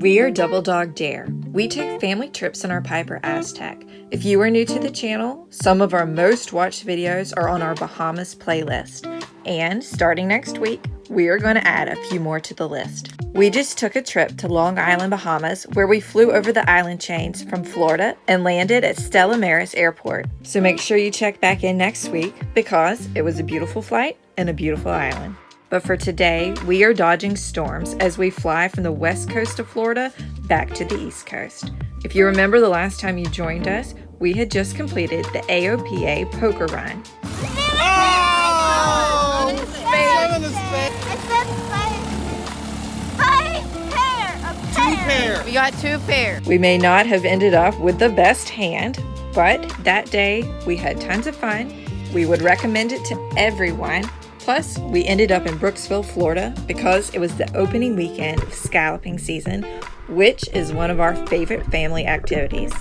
We are Double Dog Dare. We take family trips in our Piper Aztec. If you are new to the channel, some of our most watched videos are on our Bahamas playlist. And starting next week, we are going to add a few more to the list. We just took a trip to Long Island, Bahamas, where we flew over the island chains from Florida and landed at Stella Maris Airport. So make sure you check back in next week because it was a beautiful flight and a beautiful island. But for today, we are dodging storms as we fly from the west coast of Florida back to the east coast. If you remember the last time you joined us, we had just completed the AOPA poker run. Oh! Two pair. We got 2 pairs. We may not have ended up with the best hand, but that day we had tons of fun. We would recommend it to everyone. Plus, we ended up in Brooksville, Florida because it was the opening weekend of scalloping season, which is one of our favorite family activities.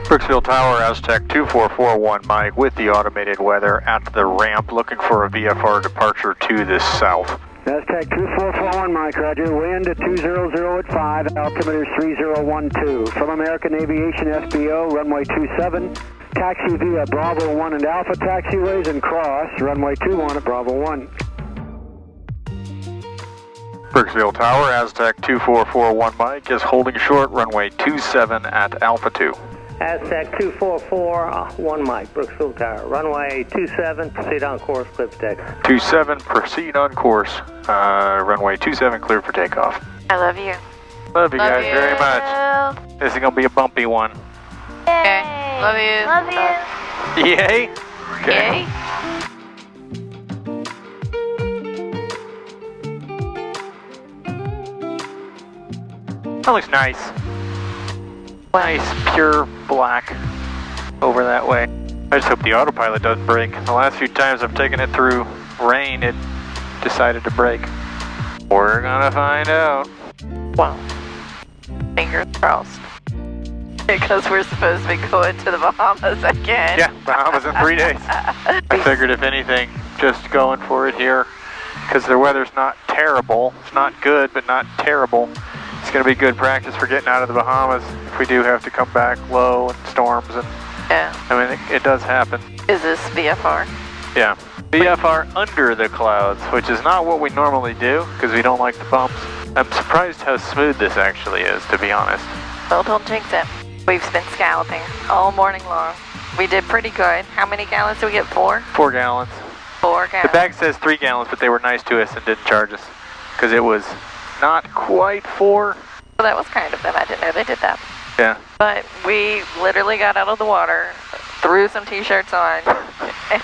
Brooksville Tower, Aztec 2441 Mike with the automated weather at the ramp, looking for a VFR departure to the south. Aztec 2441 Mike, roger. Wind at 200 at 5, altimeter 3012. From American Aviation FBO, runway 27. Taxi via Bravo 1 and Alpha taxiways and cross, runway 21 at Bravo 1. Brooksville Tower, Aztec 2441 Mike is holding short, runway 27 at Alpha 2. Aztec 2441 Mike, Brooksville Tower, runway 27, proceed on course, clear for takeoff. 27, proceed on course, runway 27, clear for takeoff. I love you. Love you guys very much. This is going to be a bumpy one. Okay. Love you. Love you. Yay? Okay. Yay. That looks nice. Nice, pure black over that way. I just hope the autopilot doesn't break. The last few times I've taken it through rain, it decided to break. We're gonna find out. Wow. Fingers crossed. Because we're supposed to be going to the Bahamas again. Yeah, Bahamas in 3 days. I figured if anything, just going for it here, because the weather's not terrible. It's not good, but not terrible. It's going to be good practice for getting out of the Bahamas if we do have to come back low and storms. And Yeah. I mean, it does happen. Is this VFR? Yeah. VFR under the clouds, which is not what we normally do because we don't like the bumps. I'm surprised how smooth this actually is, to be honest. Well, don't jinx it. We've been scalloping all morning long. We did pretty good. How many gallons did we get? 4? 4 gallons. 4 gallons. The bag says 3 gallons, but they were nice to us and didn't charge us because it was not quite 4. Well, that was kind of them. I didn't know they did that. Yeah. But we literally got out of the water, threw some t-shirts on,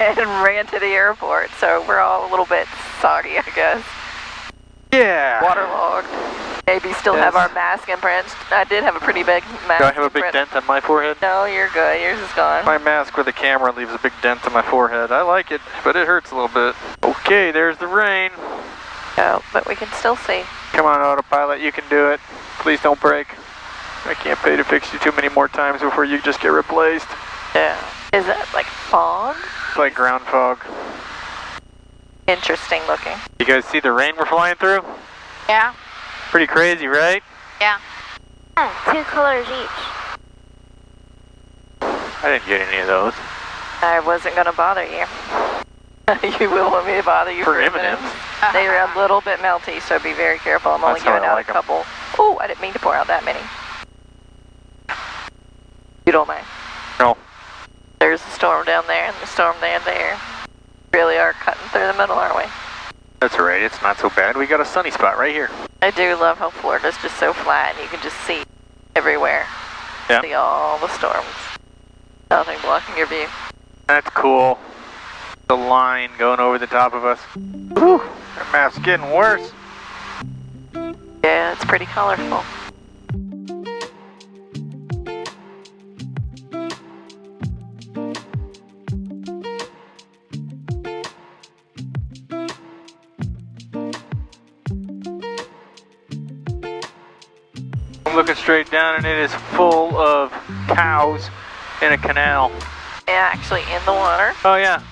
and ran to the airport. So we're all a little bit soggy, I guess. Yeah. Waterlogged. Maybe still have our mask imprints. I did have a pretty big mask. Do I have a big dent on my forehead? No, you're good. Yours is gone. My mask with the camera leaves a big dent on my forehead. I like it, but it hurts a little bit. Okay, there's the rain. Oh, but we can still see. Come on, autopilot, you can do it. Please don't break. I can't pay to fix you too many more times before you just get replaced. Yeah. Is that like fog? It's like ground fog. Interesting looking. You guys see the rain we're flying through? Yeah. Pretty crazy, right? Yeah. 2 colors each. I didn't get any of those. I wasn't going to bother you. You will want me to bother you For for M&Ms. They are a little bit melty, so be very careful. I'm only That's how giving I out like a 'em. couple. Oh, I didn't mean to pour out that many. You don't mind? No. There's a storm down there and the storm there. Really are cutting through the middle, aren't we? That's all right, it's not so bad. We got a sunny spot right here. I do love how Florida's just so flat and you can just see everywhere. Yeah. See all the storms. Nothing blocking your view. That's cool. The line going over the top of us. Whew, our map's getting worse. Yeah, it's pretty colorful. I'm looking straight down and it is full of cows in a canal. Yeah, actually in the water. Oh yeah.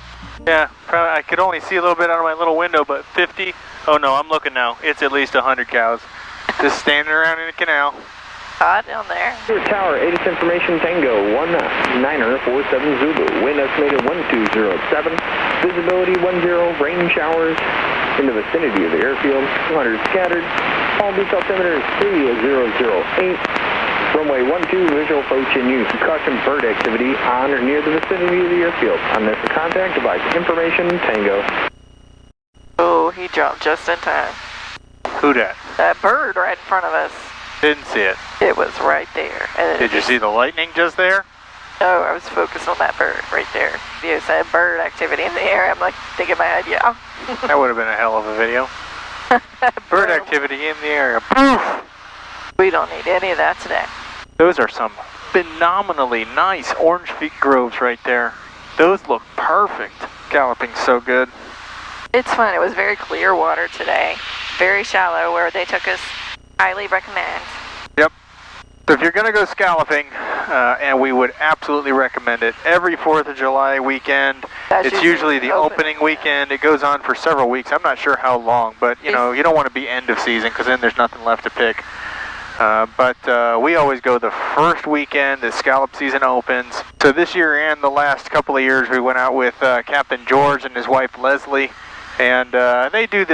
Yeah, probably, I could only see a little bit out of my little window, but 50, oh no, I'm looking now. It's at least 100 cows. Just standing around in a canal. Hot down there. Stuart Tower, ATIS information, Tango 1947 Zulu. Wind estimated 1207. Visibility 10, rain showers in the vicinity of the airfield. 200 scattered. All beach altimeter is 3008. Runway 12, visual approach in use. Caution bird activity on or near the vicinity of the airfield. Unnecessary contact, device information, Tango. Oh, he jumped just in time. Who dat? That bird right in front of us. Didn't see it. It was right there. And Did you see the lightning just there? No, I was focused on that bird right there. You said bird activity in the air. I'm like thinking in my head, yeah. That would have been a hell of a video. Bird activity in the area. Poof! We don't need any of that today. Those are some phenomenally nice orange feet groves right there. Those look perfect. Scalloping's so good. It's fun. It was very clear water today. Very shallow where they took us. Highly recommend. Yep. So if you're going to go scalloping, and we would absolutely recommend it, every 4th of July weekend, it's usually the opening weekend. It goes on for several weeks. I'm not sure how long, but you know, you don't want to be end of season because then there's nothing left to pick. But we always go the first weekend the scallop season opens. So this year and the last couple of years we went out with Captain George and his wife Leslie, and they do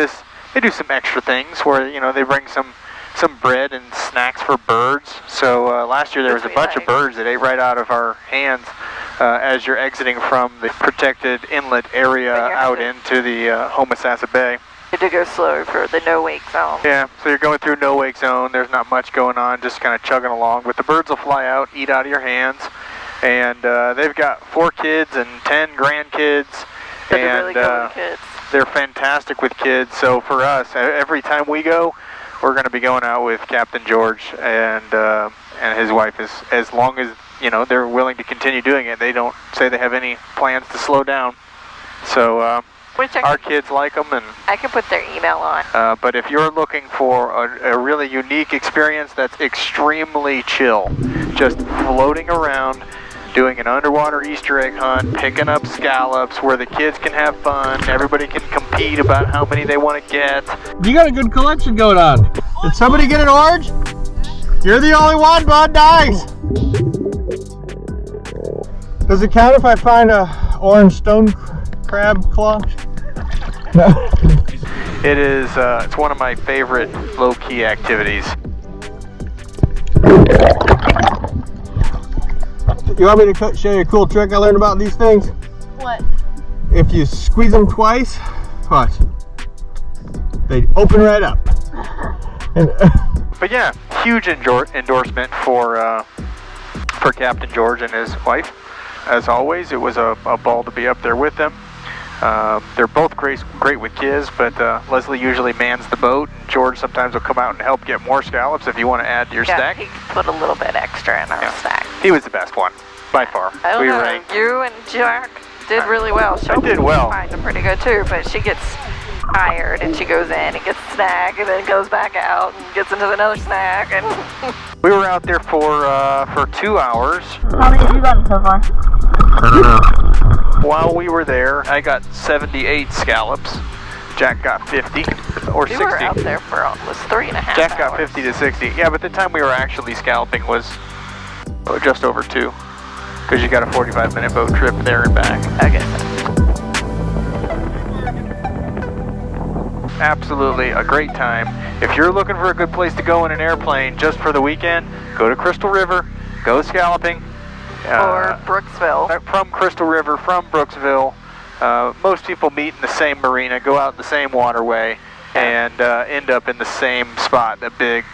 some extra things where, you know, they bring some bread and snacks for birds. So last year there was a bunch of birds that ate right out of our hands as you're exiting from the protected inlet area out into the Homosassa Bay. You had to go slow for the no-wake zone. Yeah, so you're going through no-wake zone. There's not much going on, just kind of chugging along. But the birds will fly out, eat out of your hands. And they've got 4 kids and 10 grandkids. They're really good with kids. They're fantastic with kids. So for us, every time we go, we're going to be going out with Captain George and his wife as long as, you know, they're willing to continue doing it. They don't say they have any plans to slow down. So our kids like them, and I can put their email on. but if you're looking for a really unique experience that's extremely chill, just floating around, doing an underwater Easter egg hunt, picking up scallops where the kids can have fun, everybody can compete about how many they want to get. You got a good collection going on. Did somebody get an orange? You're the only one, bud. Nice. Does it count if I find a orange stone crab claw? No. It is, it's one of my favorite low-key activities. You want me to show you a cool trick I learned about these things? What? If you squeeze them twice, watch, they open right up. And, but yeah, huge endorsement for Captain George and his wife. As always, it was a ball to be up there with them. They're both great with kids, but Leslie usually mans the boat, and George sometimes will come out and help get more scallops if you want to add to your stack. He put a little bit extra in our stack. He was the best one, by far. We ranked. You and Jack did really well. I did well. Mine are pretty good too, but she gets tired and she goes in and gets a snack and then goes back out and gets into another snack. And we were out there for 2 hours. How many have you gotten so far? I don't know. While we were there, I got 78 scallops. Jack got 50 or 60. We were out there for almost 3.5 hours. Jack got 50 to 60. Yeah, but the time we were actually scalloping was just over 2, because you got a 45-minute boat trip there and back. I guess so. Absolutely a great time. If you're looking for a good place to go in an airplane just for the weekend, go to Crystal River, go scalloping. Or Brooksville. From Crystal River, from Brooksville. Most people meet in the same marina, go out in the same waterway, and end up in the same spot, the big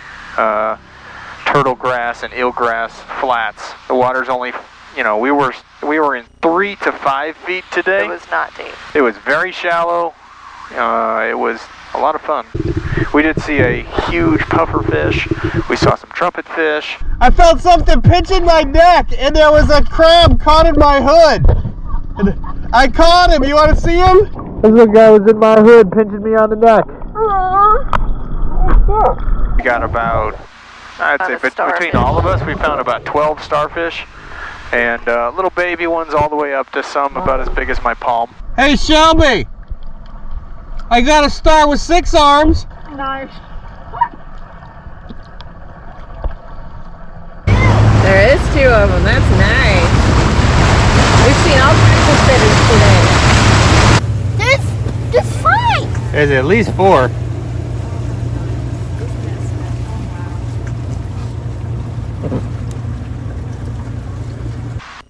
turtle grass and eelgrass flats. The water's only, you know, we were in 3 to 5 feet today. It was not deep. It was very shallow. It was a lot of fun. We did see a huge puffer fish. We saw some trumpet fish. I felt something pinching my neck, and there was a crab caught in my hood. And I caught him. You want to see him? This little guy was in my hood, pinching me on the neck. We got about, I'd say between all of us, we found about 12 starfish, and little baby ones all the way up to some about as big as my palm. Hey Shelby, I got a star with 6 arms. Nice. 2 of them. That's nice. We've seen all kinds of critters today. There's 5. There's at least 4.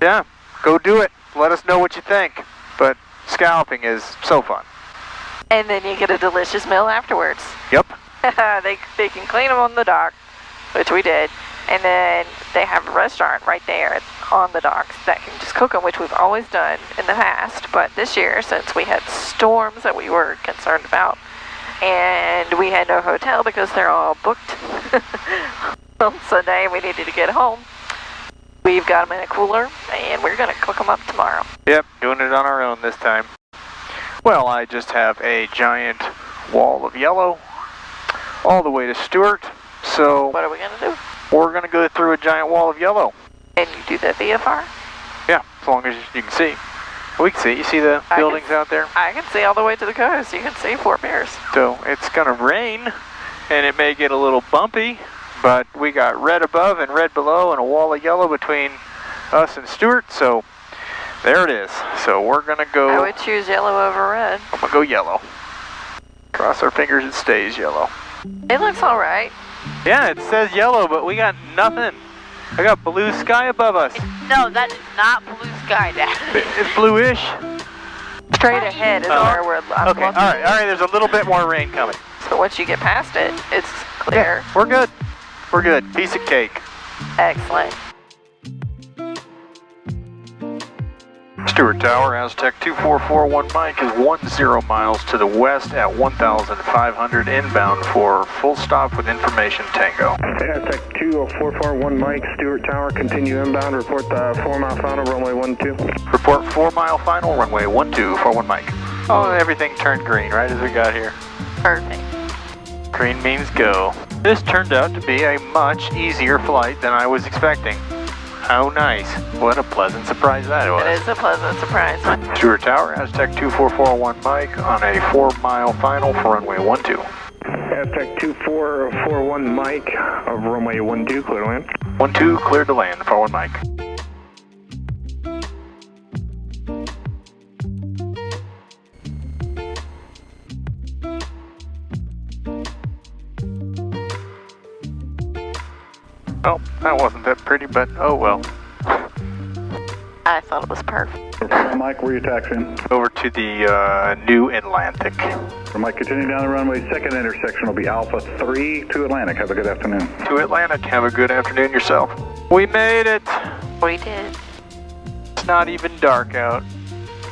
Yeah, go do it. Let us know what you think. But scalloping is so fun. And then you get a delicious meal afterwards. Yep. they can clean them on the dock, which we did. And then they have a restaurant right there on the docks that can just cook them, which we've always done in the past. But this year, since we had storms that we were concerned about, and we had no hotel because they're all booked on Sunday, we needed to get home. We've got them in a cooler, and we're going to cook them up tomorrow. Yep, doing it on our own this time. Well, I just have a giant wall of yellow all the way to Stuart. So What are we going to do? we're going to go through a giant wall of yellow. And you do the VFR? Yeah, as long as you can see. We can see. You see the buildings out there? I can see all the way to the coast. You can see Fort Pierce. So it's going to rain, and it may get a little bumpy, but we got red above and red below and a wall of yellow between us and Stuart, so there it is. So we're going to go... I would choose yellow over red. I'm going to go yellow. Cross our fingers it stays yellow. It looks all right. Yeah, it says yellow, but we got nothing. I got blue sky above us. No, that is not blue sky, Dad. It's bluish. Straight ahead is where we're... Okay, all right, there's a little bit more rain coming. So once you get past it, it's clear. Yeah, we're good. We're good. Piece of cake. Excellent. Stuart Tower, Aztec 2441 Mike is 10 miles to the west at 1,500 inbound for full stop with information Tango. Aztec 2441 Mike, Stuart Tower, continue inbound, report the 4 mile final, runway 12. Report 4 mile final, runway 1241 Mike. Oh, everything turned green right as we got here. Perfect. Green means go. This turned out to be a much easier flight than I was expecting. How nice. What a pleasant surprise that was. It is a pleasant surprise. Stuart Tower, Aztec 2441 Mike on a 4 mile final for runway 12. Aztec 2441 Mike of runway 12, clear to land. 12, cleared to land, 41 Mike. Well, that wasn't that pretty, but oh well. I thought it was perfect. Mike, where are you taxiing? Over to the New Atlantic. Mike, continue down the runway. Second intersection will be Alpha 3 to Atlantic. Have a good afternoon. To Atlantic, have a good afternoon yourself. We made it. We did. It's not even dark out.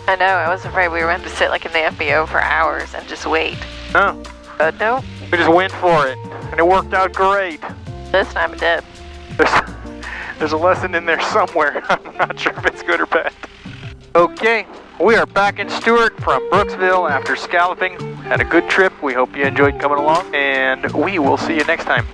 I know, I was afraid we were going to sit like in the FBO for hours and just wait. No, But no, we just went for it, and it worked out great. this time it did. There's a lesson in there somewhere. I'm not sure if it's good or bad. Okay, we are back in Stuart from Brooksville after scalloping. Had a good trip. We hope you enjoyed coming along, and we will see you next time.